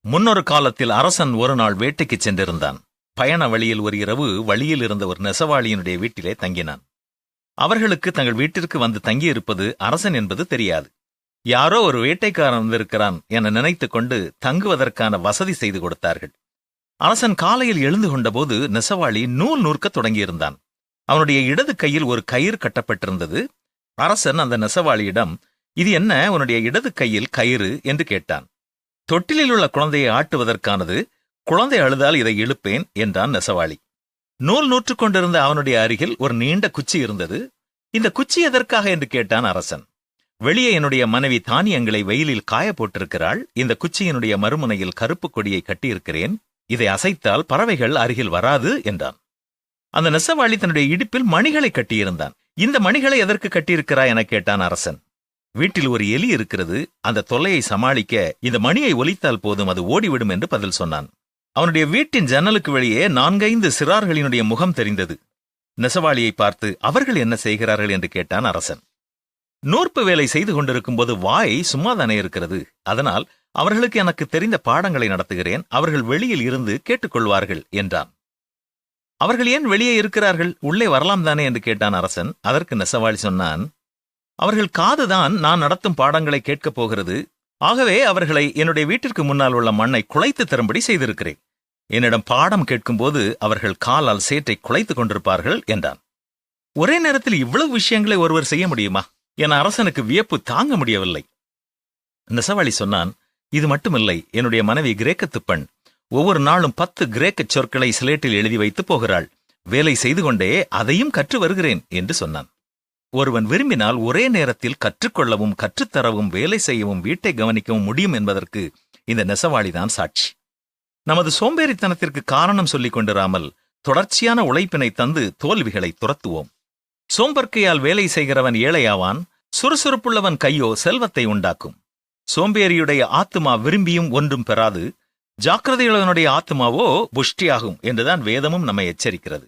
முன்னொரு காலத்தில் அரசன் ஒரு நாள் வேட்டைக்குச் சென்றிருந்தான். பயண வழியில் ஒரு இரவு வழியில் இருந்த ஒரு நெசவாளியினுடைய வீட்டிலே தங்கினான். அவர்களுக்கு தங்கள் வீட்டிற்கு வந்து தங்கியிருப்பது அரசன் என்பது தெரியாது. யாரோ ஒரு வேட்டைக்காரன் வந்திருக்கிறான் என நினைத்துக் கொண்டு தங்குவதற்கான வசதி செய்து கொடுத்தார்கள். அரசன் காலையில் எழுந்து கொண்டபோது நெசவாளி நூல் நூற்கத் தொடங்கியிருந்தான். அவனுடைய இடது கையில் ஒரு கயிறு கட்டப்பட்டிருந்தது. அரசன் அந்த நெசவாளியிடம், இது என்ன உன்னுடைய இடது கையில் கயிறு என்று கேட்டான். தொட்டிலில் உள்ள குழந்தையை ஆட்டுவதற்கானது, குழந்தை அழுதால் இதை இழுப்பேன் என்றான் நெசவாளி. நூல் நூற்றுக் கொண்டிருந்த அவனுடைய அருகில் ஒரு நீண்ட குச்சி இருந்தது. இந்த குச்சி எதற்காக என்று கேட்டான் அரசன். வெளியே என்னுடைய மனைவி தானியங்களை வெயிலில் காய போட்டிருக்கிறாள். இந்த குச்சியினுடைய மறுமுனையில் கருப்பு கொடியை கட்டியிருக்கிறேன். இதை அசைத்தால் பறவைகள் அருகில் வராது என்றான். அந்த நெசவாளி தன்னுடைய இடுப்பில் மணிகளை கட்டியிருந்தான். இந்த மணிகளை எதற்கு கட்டியிருக்கிறாய் என கேட்டான் அரசன். வீட்டில் ஒரு எலி இருக்கிறது. அந்த தொல்லையை சமாளிக்க இந்த மணியை ஒலித்தால் போதும், அது ஓடிவிடும் என்று பதில் சொன்னான். அவனுடைய வீட்டின் ஜன்னலுக்கு வெளியே 4-5 சிறார்களினுடைய முகம் தெரிந்தது. நெசவாளியை பார்த்து, அவர்கள் என்ன செய்கிறார்கள் என்று கேட்டான் அரசன். நூற்பு வேலை செய்து கொண்டிருக்கும் போது வாய் சும்மாதானே இருக்கிறது. அதனால் அவர்களுக்கு எனக்கு தெரிந்த பாடங்களை நடத்துகிறேன். அவர்கள் வெளியில் இருந்து கேட்டுக்கொள்வார்கள் என்றான். அவர்கள் ஏன் வெளியே இருக்கிறார்கள், உள்ளே வரலாம் தானே என்று கேட்டான் அரசன். அதற்கு நெசவாளி சொன்னான், அவர்கள் காதுதான் நான் நடத்தும் பாடங்களை கேட்கப் போகிறது. ஆகவே அவர்களை என்னுடைய வீட்டிற்கு முன்னால் உள்ள மண்ணை குலைத்து தரும்படி செய்திருக்கிறேன். என்னிடம் பாடம் கேட்கும்போது அவர்கள் காலால் சேற்றை குலைத்துக் கொண்டிருப்பார்கள் என்றான். ஒரே நேரத்தில் இவ்வளவு விஷயங்களை ஒருவர் செய்ய முடியுமா என அரசனுக்கு வியப்பு தாங்க முடியவில்லை. நெசவாளி சொன்னான், இது மட்டுமில்லை, என்னுடைய மனைவி கிரேக்கத்து பெண். ஒவ்வொரு நாளும் 10 கிரேக்க சொற்களை சிலேட்டில் எழுதி வைத்து போகிறாள். வேலை செய்து கொண்டே அதையும் கற்று வருகிறேன் என்று சொன்னான். ஒருவன் விரும்பினால் ஒரே நேரத்தில் கற்றுக்கொள்ளவும் கற்றுத்தரவும் வேலை செய்யவும் வீட்டை கவனிக்கவும் முடியும் என்பதற்கு இந்த நெசவாளிதான் சாட்சி. நமது சோம்பேறித்தனத்திற்கு காரணம் சொல்லிக் கொண்டிராமல் தொடர்ச்சியான உழைப்பினை தந்து தோல்விகளை துரத்துவோம். சோம்பற்கையால் வேலை செய்கிறவன் ஏழையாவான். சுறுசுறுப்புள்ளவன் கையோ செல்வத்தை உண்டாக்கும். சோம்பேறியுடைய ஆத்துமா விரும்பியும் ஒன்றும் பெறாது. ஜாக்கிரதையுள்ளவனுடைய ஆத்துமாவோ புஷ்டியாகும் என்றுதான் வேதமும் நம்மை எச்சரிக்கிறது.